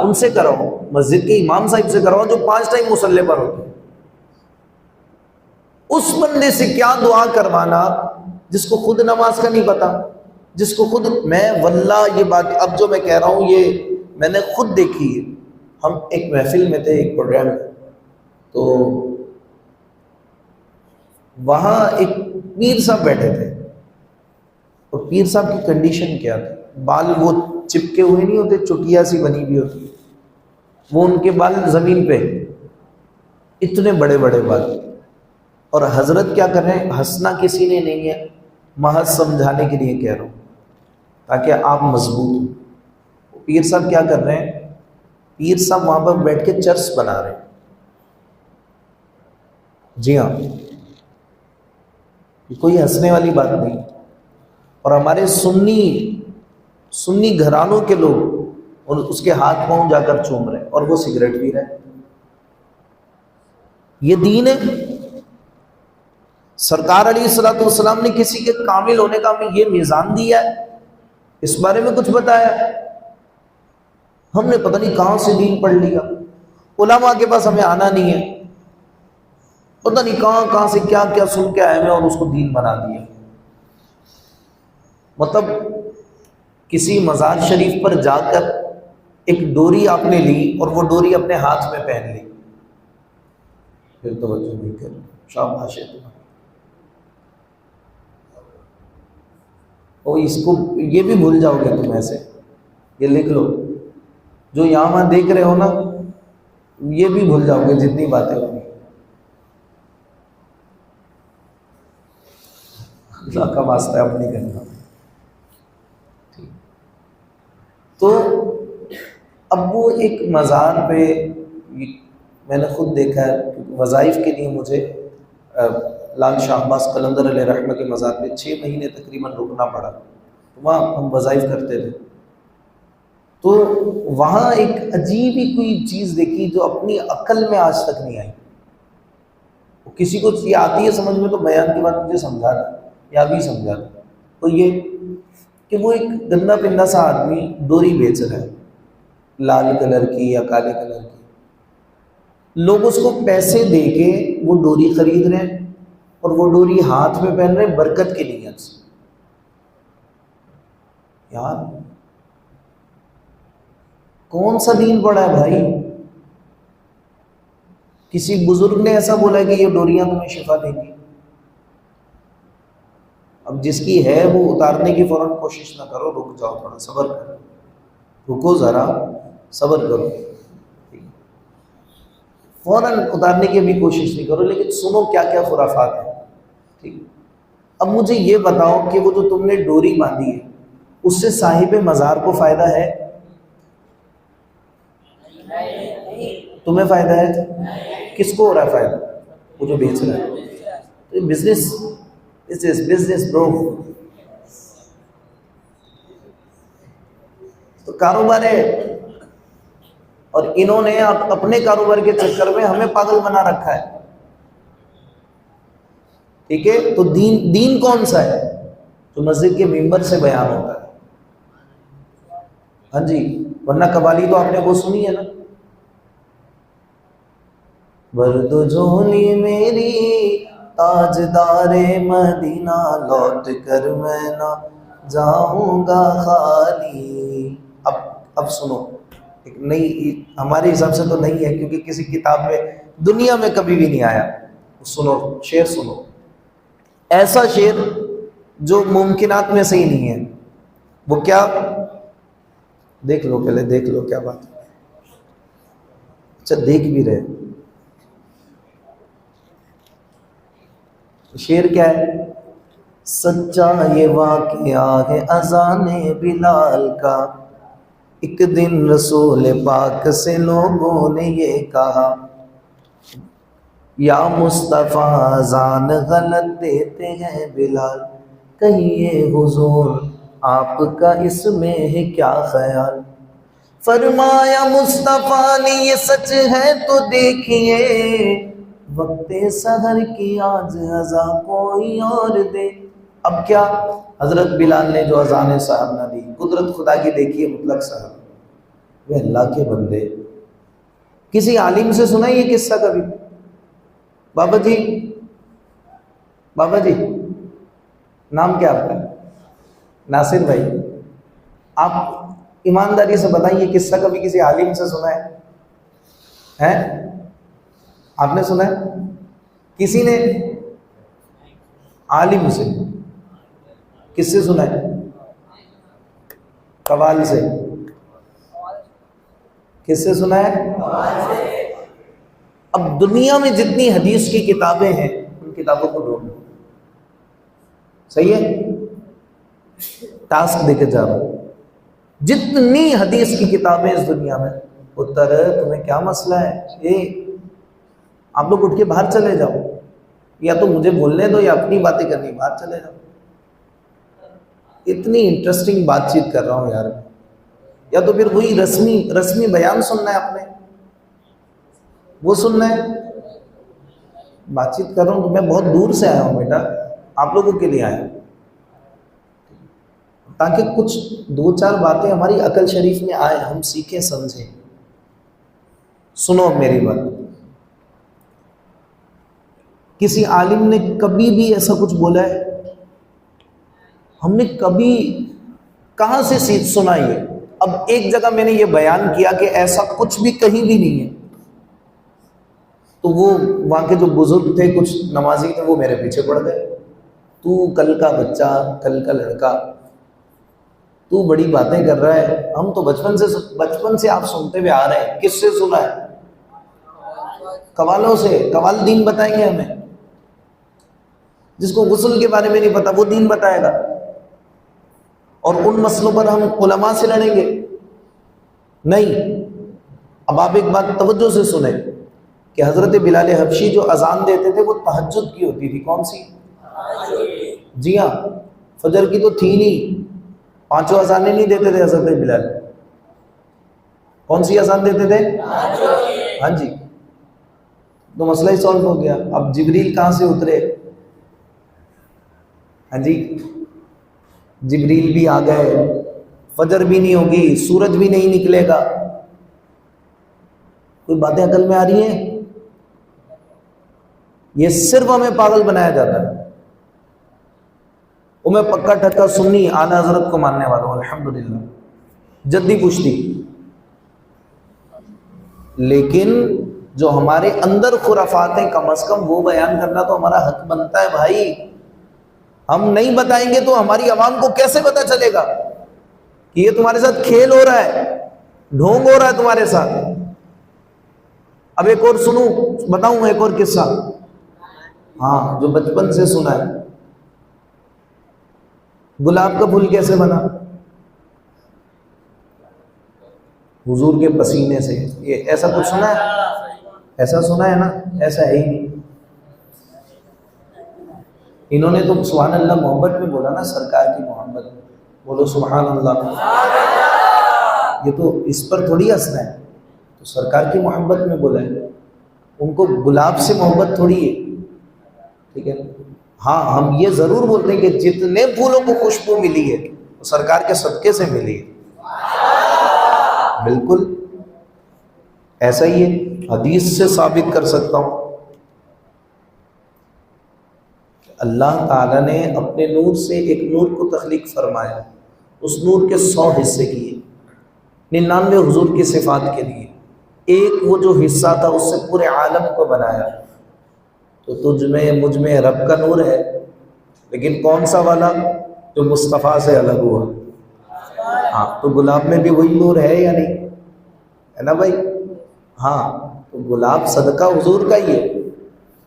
Speaker 1: ان سے کراؤ. مسجد کے امام صاحب سے کراؤ جو 5 ٹائم مصلی پر ہوتے ہیں. اس بندے سے کیا دعا کروانا جس کو خود نماز کا نہیں پتا، جس کو خود، میں واللہ یہ بات اب جو میں کہہ رہا ہوں یہ میں نے خود دیکھی ہے. ہم ایک محفل میں تھے، ایک پروگرام میں، تو وہاں ایک پیر صاحب بیٹھے تھے اور پیر صاحب کی کنڈیشن کیا تھی، بال وہ چپکے ہوئے نہیں ہوتے، چٹیا سی بنی ہوئی ہوتی، وہ ان کے بال زمین پہ اتنے بڑے بڑے بال. اور حضرت کیا کر رہے ہیں، ہنسنا کسی نے نہیں ہے، محض سمجھانے کے لیے کہہ رہا ہوں تاکہ آپ مضبوط ہوں. پیر صاحب کیا کر رہے ہیں، پیر صاحب وہاں پر بیٹھ کے چرس بنا رہے ہیں. جی ہاں، کوئی ہنسنے والی بات نہیں. اور ہمارے سنی گھرانوں کے لوگ اور اس کے ہاتھ پاؤں جا کر چوم رہے اور وہ سگریٹ پی رہے. یہ دین ہے؟ سرکار علیہ الصلوۃ والسلام نے کسی کے کامل ہونے کا ہمیں یہ میزان دیا ہے، اس بارے میں کچھ بتایا؟ ہم نے پتہ نہیں کہاں سے دین پڑھ لیا. علماء کے پاس ہمیں آنا نہیں ہے، پتہ نہیں کہاں سے کیا کیا سن کے آئے ہیں اور اس کو دین بنا دیا. مطلب کسی مزار شریف پر جا کر ایک ڈوری آپ نے لی اور وہ ڈوری اپنے ہاتھ میں پہن لی، پھر توجہ نہیں کر، شاباش ہے تمہاری. اور اس کو یہ بھی بھول جاؤ گے تم ایسے، یہ لکھ لو، جو یہاں وہاں دیکھ رہے ہو نا یہ بھی بھول جاؤ گے جتنی باتیں ہوں گی. اللہ کا واسطہ ہے اپنی کرنا. تو اب وہ ایک مزار پہ میں نے خود دیکھا ہے، وظائف کے لیے مجھے لال شاہ عباس قلندر علیہ رحمہ کے مزار پہ 6 مہینے تقریباً رکنا پڑا. وہاں ہم وظائف کرتے تھے، تو وہاں ایک عجیب ہی کوئی چیز دیکھی جو اپنی عقل میں آج تک نہیں آئی. کسی کو یہ آتی ہے سمجھ میں تو بیان کی بات مجھے سمجھا تھا یا بھی سمجھا تھا. تو یہ کہ وہ ایک گندا پندا سا آدمی ڈوری بیچ رہا ہے، لال کلر کی یا کالے کلر کی. لوگ اس کو پیسے دے کے وہ ڈوری خرید رہے ہیں اور وہ ڈوری ہاتھ میں پہن رہے ہیں برکت کی نیت سے. یار کون سا دین پڑا ہے بھائی؟ کسی بزرگ نے ایسا بولا ہے کہ یہ ڈوریاں تمہیں شفا دیں گی؟ اب جس کی ہے وہ اتارنے کی فوراً کوشش نہ کرو، رک جاؤ، تھوڑا صبر کرو، رکو ذرا صبر کرو، فوراً اتارنے کی بھی کوشش نہیں کرو، لیکن سنو کیا کیا خرافات ہیں. ٹھیک، اب مجھے یہ بتاؤ کہ وہ جو تم نے ڈوری باندھی ہے اس سے صاحب مزار کو فائدہ ہے؟ تمہیں فائدہ ہے؟ کس کو ہو رہا ہے فائدہ؟ وہ جو بیچ رہا ہے. بزنس برو. تو کاروبار ہے، اور انہوں نے اپنے کاروبار کے چکر میں ہمیں پاگل بنا رکھا ہے. ٹھیک ہے، تو دین کون سا ہے؟ جو مسجد کے ممبر سے بیان ہوتا ہے. ہاں جی، ورنہ قوالی تو آپ نے وہ سنی ہے نا، برد جھولی میری تاجدار مدینہ، لوٹ کر میں نہ جاؤں گا خالی. اب سنو، ایک نئی، ہمارے حساب سے تو نہیں ہے کیونکہ کسی کتاب میں دنیا میں کبھی بھی نہیں آیا. سنو شعر، سنو ایسا شعر جو ممکنات میں سے ہی نہیں ہے. وہ کیا؟ دیکھ لو، پہلے دیکھ لو کیا بات ہے. اچھا دیکھ بھی رہے. شعر کیا ہے؟ سچا یہ واقعہ ہے اذان بلال کا، ایک دن رسول پاک سے لوگوں نے یہ کہا، یا مصطفیٰ اذان غلط دیتے ہیں بلال، کہیے حضور آپ کا اس میں ہے کیا خیال؟ فرمایا مصطفیٰ نے یہ سچ ہے تو دیکھیے، وقت سحر کی آج اذان کوئی اور دے. اب کیا؟ حضرت بلال نے جو اذان صاحب نہ دی، قدرت خدا کی دیکھیے مطلق صاحب. وہ اللہ کے بندے، کسی عالم سے سنا یہ قصہ کبھی؟ بابا جی نام کیا آپ کا؟ ناصر بھائی، آپ ایمانداری سے بتائیں یہ قصہ کبھی کسی عالم سے سنا ہے؟ آپ نے سنا ہے؟ کسی نے؟ عالم سے. کس سے سنا ہے؟ قوال سے. کس سے سنا ہے؟ اب دنیا میں جتنی حدیث کی کتابیں ہیں ان کتابوں کو ڈھونڈو. صحیح ہے؟ ٹاسک دے کے جا رہا ہوں، جتنی حدیث کی کتابیں اس دنیا میں، اتر تمہیں کیا مسئلہ ہے؟ یہ آپ لوگ اٹھ کے باہر چلے جاؤ، یا تو مجھے بولنے دو یا اپنی باتیں کرنی، باہر چلے جاؤ. اتنی انٹرسٹنگ بات چیت کر رہا ہوں یار. یا تو پھر وہی رسمی بیان سننا ہے آپ نے، وہ سننا ہے؟ بات چیت کر رہا ہوں تو میں بہت دور سے آیا ہوں بیٹا، آپ لوگوں کے لیے آیا ہوں، تاکہ کچھ دو چار باتیں ہماری عقل شریف میں آئے، ہم سیکھیں سمجھیں۔ سنو میری بات، کسی عالم نے کبھی بھی ایسا کچھ بولا ہے؟ ہم نے کبھی کہاں سے سنا یہ؟ اب ایک جگہ میں نے یہ بیان کیا کہ ایسا کچھ بھی کہیں بھی نہیں ہے، تو وہ وہاں کے جو بزرگ تھے، کچھ نمازی تھے، وہ میرے پیچھے پڑ گئے، تو کل کا بچہ، کل کا لڑکا، تو بڑی باتیں کر رہا ہے، ہم تو بچپن سے آپ سنتے ہوئے آ رہے ہیں۔ کس سے سنا ہے؟ قوالوں سے۔ قوال دین بتائیں گے ہمیں؟ جس کو غسل کے بارے میں نہیں پتا وہ دین بتائے گا؟ اور ان مسئلوں پر ہم علماء سے لڑیں گے؟ نہیں۔ اب آپ ایک بات توجہ سے سنیں کہ حضرت بلال حبشی جو اذان دیتے تھے وہ تہجد کی ہوتی تھی، کون سی؟ جی ہاں، فجر کی تو تھی نہیں، 5 اذانیں نہیں دیتے تھے حضرت بلال۔ کون سی اذان دیتے تھے؟ ہاں جی، تو مسئلہ ہی سالو ہو گیا۔ اب جبریل کہاں سے اترے؟ ہاں جی، جبریل بھی آ گئے، فجر بھی نہیں ہوگی، سورج بھی نہیں نکلے گا، کوئی باتیں عقل میں آ رہی ہیں؟ یہ صرف ہمیں پاگل بنایا جاتا ہے۔ وہ میں پکا ٹھکا سنی اعلیٰ حضرت کو ماننے والا ہوں الحمدللہ، جدی پشتی، لیکن جو ہمارے اندر خرافات ہیں کم از کم وہ بیان کرنا تو ہمارا حق بنتا ہے بھائی۔ ہم نہیں بتائیں گے تو ہماری عوام کو کیسے پتا چلے گا کہ یہ تمہارے ساتھ کھیل ہو رہا ہے، ڈھونگ ہو رہا ہے تمہارے ساتھ؟ اب ایک اور سنوں، بتاؤں ایک اور قصہ، ہاں جو بچپن سے سنا ہے۔ گلاب کا پھول کیسے بنا؟ حضور کے پسینے سے۔ یہ ایسا کچھ سنا ہے؟ ایسا سنا ہے نا؟ ایسا ہے ہی نہیں۔ انہوں نے تو سبحان اللہ محبت میں بولا نا، سرکار کی محبت میں بولو سبحان اللہ۔ یہ تو اس پر تھوڑی ہنسنا ہے، تو سرکار کی محبت میں بولا ہے، ان کو گلاب سے محبت تھوڑی ہے، ٹھیک ہے؟ ہاں ہم یہ ضرور بولتے ہیں کہ جتنے پھولوں کو خوشبو ملی ہے وہ سرکار کے صدقے سے ملی ہے۔ بالکل ایسا ہی ہے، حدیث سے ثابت کر سکتا ہوں۔ اللہ تعالیٰ نے اپنے نور سے ایک نور کو تخلیق فرمایا، اس نور کے 100 حصے کیے، 99 حضور کی صفات کے لیے، ایک وہ جو حصہ تھا اس سے پورے عالم کو بنایا۔ تو تجھ میں مجھ میں رب کا نور ہے، لیکن کون سا والا؟ جو مصطفیٰ سے الگ ہوا۔ ہاں تو گلاب میں بھی وہی نور ہے یا نہیں؟ ہے نا بھائی؟ ہاں تو گلاب صدقہ حضور کا ہی ہے،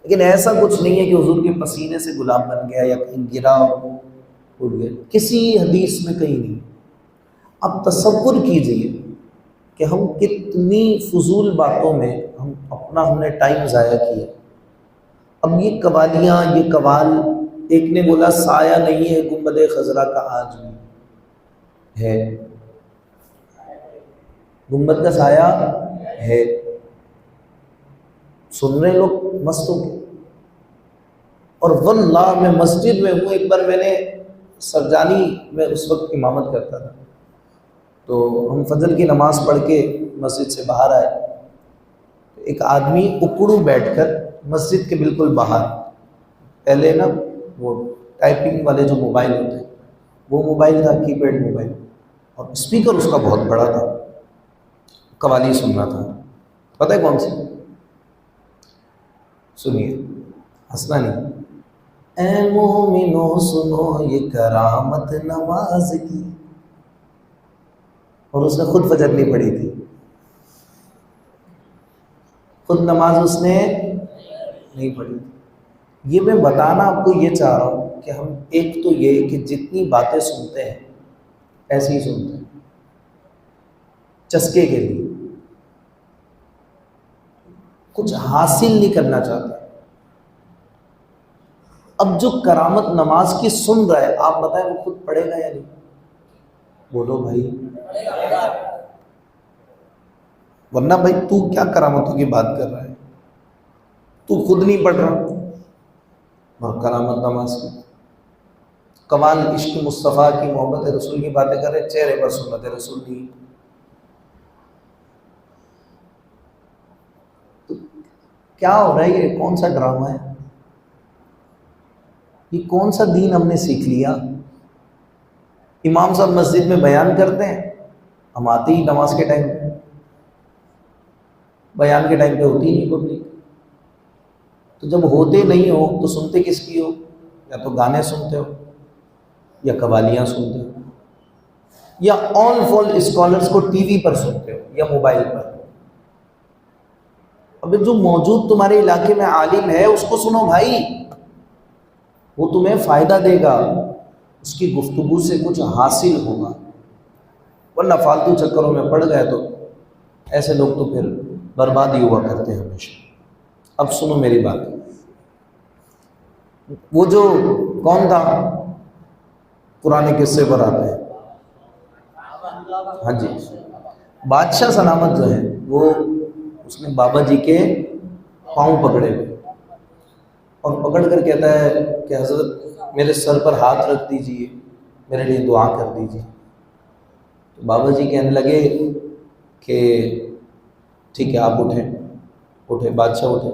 Speaker 1: لیکن ایسا کچھ نہیں ہے کہ حضور کے پسینے سے گلاب بن گیا یا کہیں گرا اڑ گیا، کسی حدیث میں کہیں نہیں۔ اب تصور کیجئے کہ ہم کتنی فضول باتوں میں ہم نے ٹائم ضائع کیا۔ اب یہ قوالیاں، یہ قوال، ایک نے بولا سایہ نہیں ہے گنبد خضرا کا آج بھی ہے، گنبد کا سایہ ہے، سن رہے لوگ مست ہو گئے۔ اور واللہ میں مسجد میں ہوں، ایک بار میں نے سرجانی میں اس وقت امامت کرتا تھا، تو ہم فجر کی نماز پڑھ کے مسجد سے باہر آئے، ایک آدمی اکڑو بیٹھ کر مسجد کے بالکل باہر، پہلے نا وہ ٹائپنگ والے جو موبائل ہوتے ہیں وہ موبائل تھا، کی پیڈ موبائل، اور اسپیکر اس کا بہت بڑا تھا، قوالی سن رہا تھا۔ پتہ ہے کون سی؟ سنیے، ہنسنا نہیں۔ اے مومنو سنو یہ کرامت نماز کی، اور اس نے خود فجر نہیں پڑھی تھی، خود نماز اس نے نہیں پڑھی تھی۔ یہ میں بتانا آپ کو یہ چاہ رہا ہوں کہ ہم ایک تو یہ کہ جتنی باتیں سنتے ہیں ایسے ہی سنتے ہیں چسکے کے لیے، کچھ حاصل نہیں کرنا چاہتے۔ اب جو کرامت نماز کی سن رہا ہے، آپ بتائیں وہ خود پڑھے گا یا نہیں؟ بولو بھائی، ورنہ بھائی تو کیا کرامتوں کی بات کر رہا ہے؟ تو خود نہیں پڑھ رہا اور کرامت نماز کی، کمال عشق مصطفیٰ کی، محبت رسول کی باتیں کر رہے، چہرے پر سنت رسول نہیں۔ تو کیا ہو رہا ہے؟ یہ کون سا ڈرامہ ہے؟ یہ کون سا دین ہم نے سیکھ لیا؟ امام صاحب مسجد میں بیان کرتے ہیں، ہم آتے ہی نماز کے ٹائم پہ، بیان کے ٹائم پہ ہوتی ہی نہیں پبلک۔ تو جب ہوتے نہیں ہو تو سنتے کس کی ہو؟ یا تو گانے سنتے ہو یا قوالیاں سنتے ہو یا آن فال اسکالرس کو ٹی وی پر سنتے ہو یا موبائل پر۔ اب جو موجود تمہارے علاقے میں عالم ہے اس کو سنو بھائی، وہ تمہیں فائدہ دے گا، اس کی گفتگو سے کچھ حاصل ہوگا، ورنہ فالتو چکروں میں پڑ گئے تو ایسے لوگ تو پھر برباد ہی ہوا کرتے ہیں ہمیشہ۔ اب سنو میری بات، وہ جو کون تھا قرآن قصے پر آتے ہیں، ہاں جی، بادشاہ سلامت جو ہے وہ اس نے بابا جی کے پاؤں پکڑے ہوئے اور پکڑ کر کہتا ہے کہ حضرت میرے سر پر ہاتھ رکھ دیجئے، میرے لیے دعا کر دیجئے۔ تو بابا جی کہنے لگے کہ ٹھیک ہے آپ اٹھے، بادشاہ اٹھے۔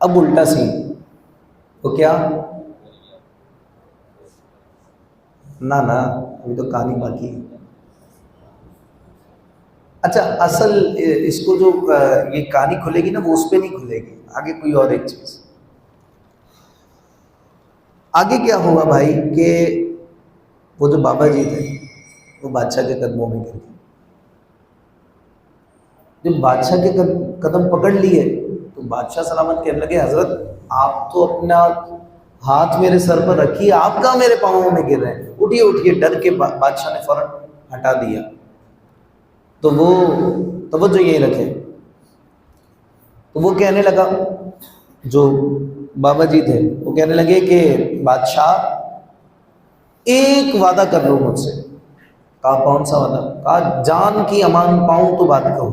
Speaker 1: اب الٹا سین، تو کیا نہ ابھی تو کہانی باقی ہے۔ اچھا اصل اس کو جو یہ کہانی کھلے گی نا وہ اس پہ نہیں کھلے گی، آگے کوئی اور ایک چیز۔ آگے کیا ہوا بھائی کہ وہ جو بابا جی تھے وہ بادشاہ کے قدموں میں گر گئے۔ جب بادشاہ کے قدم پکڑ لیے تو بادشاہ سلامت کہنے لگے حضرت آپ تو اپنا ہاتھ میرے سر پر رکھیے، آپ کہاں میرے پاؤں میں گر رہے ہیں، اٹھیے۔ ڈر کے بادشاہ نے فوراً ہٹا دیا۔ تو وہ توجہ یہی رکھے، تو وہ کہنے لگا، جو بابا جی تھے وہ کہنے لگے کہ بادشاہ ایک وعدہ کر لو مجھ سے۔ کہا کون سا وعدہ؟ کہا جان کی امان پاؤں تو بات کہو۔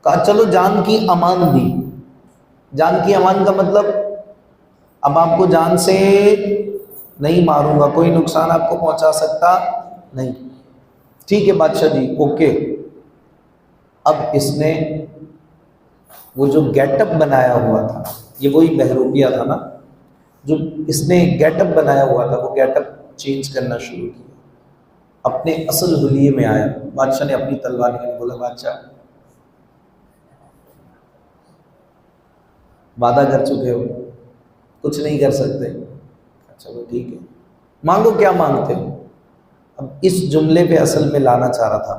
Speaker 1: کہا چلو جان کی امان دی۔ جان کی امان کا مطلب اب آپ کو جان سے نہیں ماروں گا، کوئی نقصان آپ کو پہنچا سکتا نہیں۔ ٹھیک ہے بادشاہ جی اوکے۔ اب اس نے وہ جو گیٹ اپ بنایا ہوا تھا، یہ وہی بہروپیہ تھا نا، جو اس نے گیٹ اپ بنایا ہوا تھا وہ گیٹ اپ چینج کرنا شروع کیا، اپنے اصل حلیے میں آیا۔ بادشاہ نے اپنی تلوار نکالی، بولا بادشاہ وعدہ کر چکے ہو، کچھ نہیں کر سکتے، چلو ٹھیک ہے مانگو کیا مانگتے ہو۔ اب اس جملے پہ اصل میں لانا چاہ رہا تھا،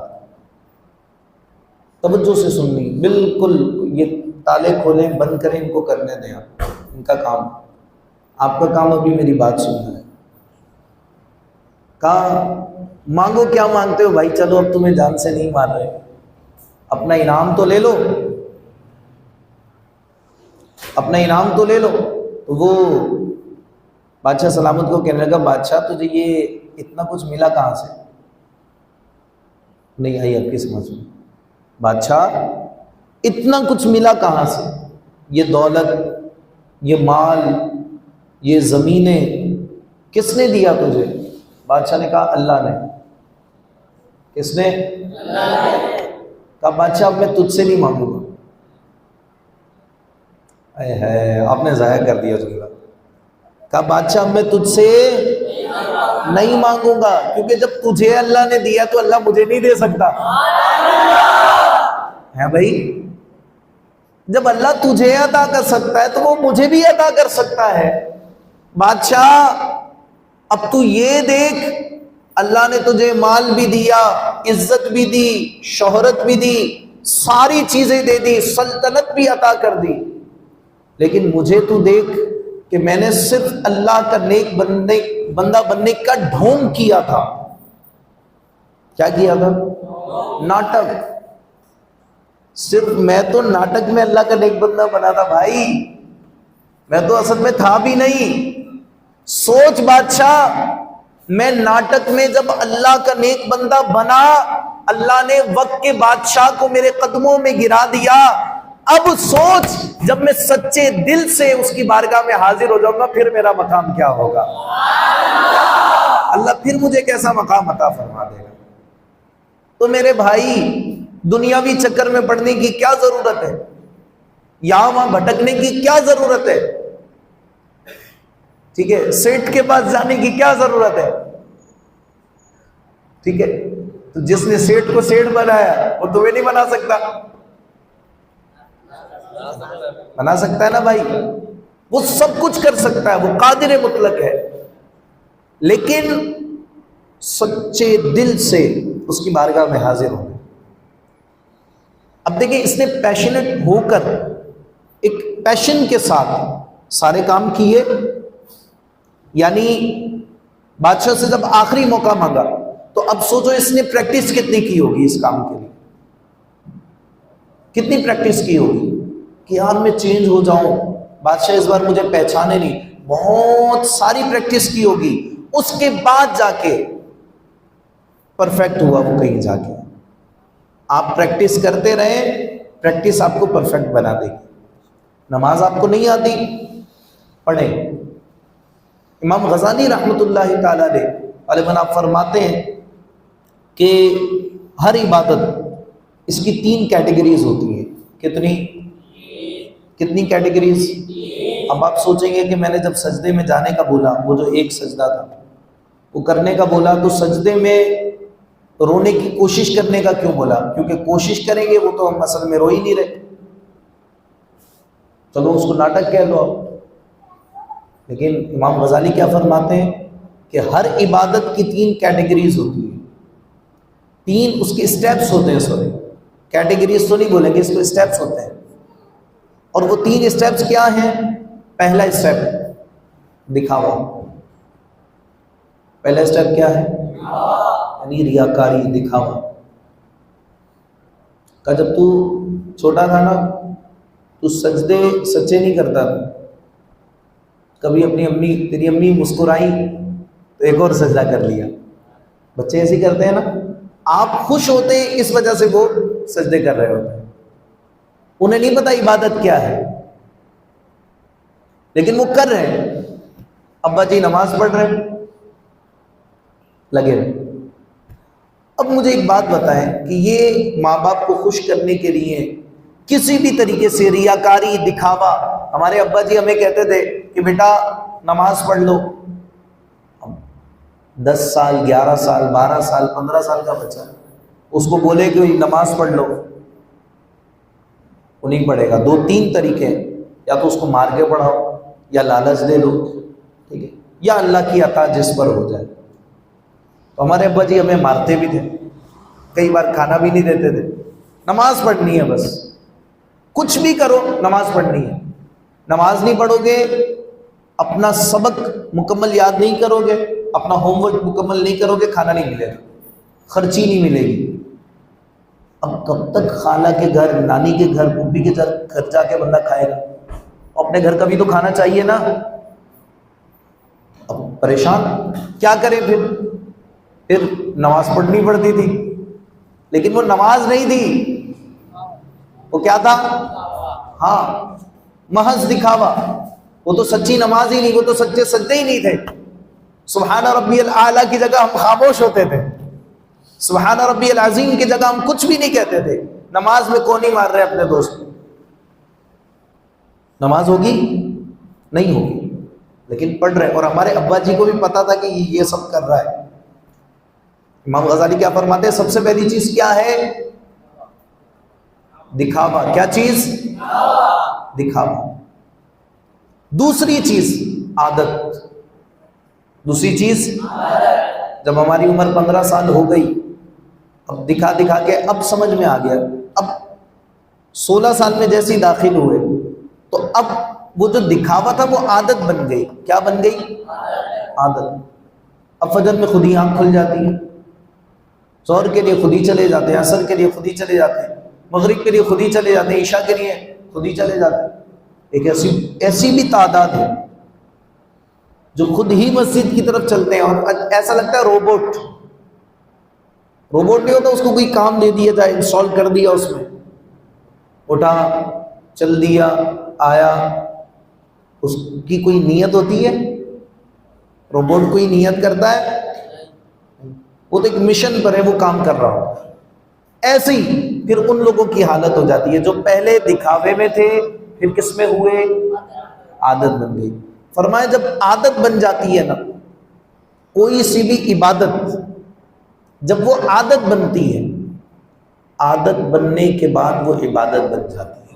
Speaker 1: توجہ سے سننی، بالکل یہ تالے کھولیں بند کریں، ان کو کرنے دیں، آپ ان کا کام، آپ کا کام ابھی میری بات سننا ہے۔ کہا مانگو کیا مانگتے ہو بھائی، چلو اب تمہیں جان سے نہیں مار رہے، اپنا انعام تو لے لو، اپنا انعام تو لے لو۔ تو وہ بادشاہ سلامت کو کہنے لگا بادشاہ تجھے یہ اتنا کچھ ملا کہاں سے؟ نہیں آئی آپ کی سمجھ میں؟ بادشاہ اتنا کچھ ملا کہاں سے؟ یہ دولت، یہ مال، یہ زمینیں کس نے دیا تجھے؟ بادشاہ نے کہا اللہ نے۔ کس نے؟ اللہ نے۔ کہا بادشاہ اب میں تجھ سے نہیں مانگوں گا۔ آپ نے ضائع کر دیا جملہ۔ کہا بادشاہ اب میں تجھ سے نہیں مانگوں گا، کیونکہ جب تجھے اللہ نے دیا تو اللہ مجھے نہیں دے سکتا ہے بھائی۔ جب اللہ تجھے عطا کر سکتا ہے تو وہ مجھے بھی عطا کر سکتا ہے۔ بادشاہ اب تو یہ دیکھ، اللہ نے تجھے مال بھی دیا، عزت بھی دی، شہرت بھی دی، ساری چیزیں دے دی، سلطنت بھی عطا کر دی، لیکن مجھے تو دیکھ کہ میں نے صرف اللہ کا نیک بندہ بننے کا ڈھونگ کیا تھا۔ کیا کیا تھا؟ ناٹک۔ صرف میں تو ناٹک میں اللہ کا نیک بندہ بنا تھا بھائی، میں تو اصل میں تھا بھی نہیں۔ سوچ بادشاہ، میں ناٹک میں جب اللہ کا نیک بندہ بنا اللہ نے وقت کے بادشاہ کو میرے قدموں میں گرا دیا، اب سوچ جب میں سچے دل سے اس کی بارگاہ میں حاضر ہو جاؤں گا پھر میرا مقام کیا ہوگا، اللہ پھر مجھے کیسا مقام عطا فرما دے گا۔ تو میرے بھائی دنیاوی چکر میں پڑنے کی کیا ضرورت ہے، یہاں وہاں بھٹکنے کی کیا ضرورت ہے، ٹھیک ہے، سیٹ کے پاس جانے کی کیا ضرورت ہے، ٹھیک ہے، تو جس نے سیٹ کو سیٹ بنایا وہ تمہیں نہیں بنا سکتا، بنا سکتا ہے نا بھائی، وہ سب کچھ کر سکتا ہے، وہ قادر مطلق ہے، لیکن سچے دل سے اس کی بارگاہ میں حاضر ہو۔ اب دیکھیں اس نے پیشنٹ ہو کر ایک پیشن کے ساتھ سارے کام کیے، یعنی بادشاہ سے جب آخری موقع مانگا تو اب سوچو اس نے پریکٹس کتنی کی ہوگی اس کام کے لیے، کتنی پریکٹس کی ہوگی کہ یار میں چینج ہو جاؤں، بادشاہ اس بار مجھے پہچانے نہیں، بہت ساری پریکٹس کی ہوگی، اس کے بعد جا کے پرفیکٹ ہوا وہ کہیں جا کے۔ آپ پریکٹس کرتے رہیں، پریکٹس آپ کو پرفیکٹ بنا دے گی۔ نماز آپ کو نہیں آتی، پڑھیں۔ امام غزالی رحمۃ اللہ تعالی علیہ آپ فرماتے ہیں کہ ہر عبادت اس کی 3 کیٹیگریز ہوتی ہیں۔ کتنی کیٹیگریز؟ اب آپ سوچیں گے کہ میں نے جب سجدے میں جانے کا بولا، وہ جو ایک سجدہ تھا وہ کرنے کا بولا، تو سجدے میں رونے کی کوشش کرنے کا کیوں بولا؟ کیونکہ کوشش کریں گے وہ تو ہم اصل میں رو ہی نہیں رہے، چلو اس کو ناٹک کہہ لو آپ۔ لیکن امام غزالی کیا فرماتے ہیں کہ ہر عبادت کی 3 کیٹیگریز ہوتی ہیں، 3 اس کے اسٹیپس ہوتے ہیں، سوری کیٹیگریز تو نہیں بولیں گے، اس کو اسٹیپس ہوتے ہیں۔ اور وہ 3 اسٹیپس کیا ہیں؟ پہلا اسٹیپ دکھاوا، پہلا اسٹیپ کیا ہے؟ یعنی ریاکاری، دکھاوا کا۔ جب تو چھوٹا تھا نا تو سجدے سچے نہیں کرتا تھا، کبھی اپنی تیری امی مسکرائی تو ایک اور سجدہ کر لیا، بچے ایسے کرتے ہیں نا، آپ خوش ہوتے ہیں اس وجہ سے وہ سجدے کر رہے ہوتے ہیں، انہیں نہیں پتا عبادت کیا ہے لیکن وہ کر رہے ہیں۔ ابا جی نماز پڑھ رہے ہیں، لگے رہے۔ اب مجھے ایک بات بتائیں کہ یہ ماں باپ کو خوش کرنے کے لیے کسی بھی طریقے سے ریاکاری، دکھاوا، ہمارے ابا جی ہمیں کہتے تھے کہ بیٹا نماز پڑھ لو، 10 سال 11 سال 12 سال 15 سال کا بچہ اس کو بولے کہ نماز پڑھ لو، وہ نہیں پڑھے گا۔ 2-3 طریقے، یا تو اس کو مار کے پڑھاؤ، یا لالچ دے دو، ٹھیک ہے، یا اللہ کی عطا جس پر ہو جائے۔ تو ہمارے ابا جی ہمیں مارتے بھی تھے، کئی بار کھانا بھی نہیں دیتے تھے، نماز پڑھنی ہے بس، کچھ بھی کرو نماز پڑھنی ہے، نماز نہیں پڑھو گے، اپنا سبق مکمل یاد نہیں کرو گے، اپنا ہوم ورک مکمل نہیں کرو گے، کھانا نہیں ملے گا، خرچی نہیں ملے گی۔ اب کب تک خالہ کے گھر، نانی کے گھر، پھوپھی کے گھر جا کے بندہ کھائے گا؟ اپنے گھر کا بھی تو کھانا چاہیے نا۔ اب پریشان کیا کریں؟ پھر نماز پڑھنی پڑتی تھی، لیکن وہ نماز نہیں تھی، وہ کیا تھا؟ ہاں، محض دکھاوا، وہ تو سچی نماز ہی نہیں، وہ تو سچے سجدے ہی نہیں تھے۔ سبحان ربی الاعلیٰ کی جگہ ہم خاموش ہوتے تھے، سبحان ربی العظیم کی جگہ ہم کچھ بھی نہیں کہتے تھے۔ نماز میں کون نہیں مار رہے اپنے دوست کو؟ نماز ہوگی؟ نہیں ہوگی، لیکن پڑھ رہے، اور ہمارے ابا جی کو بھی پتا تھا کہ یہ سب کر رہا ہے۔ امام غزالی کیا فرماتے ہیں؟ سب سے پہلی چیز کیا ہے؟ دکھاوا۔ کیا چیز؟ دکھاوا۔ دوسری چیز عادت۔ دوسری چیز جب ہماری عمر 15 سال ہو گئی، اب دکھا دکھا کے اب سمجھ میں آ گیا، اب 16 سال میں جیسے ہی داخل ہوئے تو اب وہ جو دکھاوا تھا وہ عادت بن گئی۔ کیا بن گئی؟ عادت۔ اب فجر میں خود ہی آنکھ کھل جاتی ہے، ظہر کے لیے خود ہی چلے جاتے ہیں، عصر کے لیے خود ہی چلے جاتے ہیں، مغرب کے لیے خود ہی چلے جاتے ہیں، عشاء کے لیے خود ہی چلے جاتے ہیں۔ ایک ایسی بھی تعداد ہے جو خود ہی مسجد کی طرف چلتے ہیں اور ایسا لگتا ہے روبوٹ، روبوٹ نہیں ہوتا اس کو کوئی کام دے دیا جائے، انسٹال کر دیا، اس میں اٹھا چل دیا آیا، اس کی کوئی نیت ہوتی ہے؟ روبوٹ کوئی نیت کرتا ہے؟ وہ تو ایک مشن پر ہے، وہ کام کر رہا ہوتا ہے۔ ایسے ہی پھر ان لوگوں کی حالت ہو جاتی ہے جو پہلے دکھاوے میں تھے، پھر کس میں ہوئے؟ عادت بن گئی۔ فرمایا جب عادت بن جاتی ہے نا کوئی سی بھی عبادت، جب وہ عادت بنتی ہے، عادت بننے کے بعد وہ عبادت بن جاتی ہے۔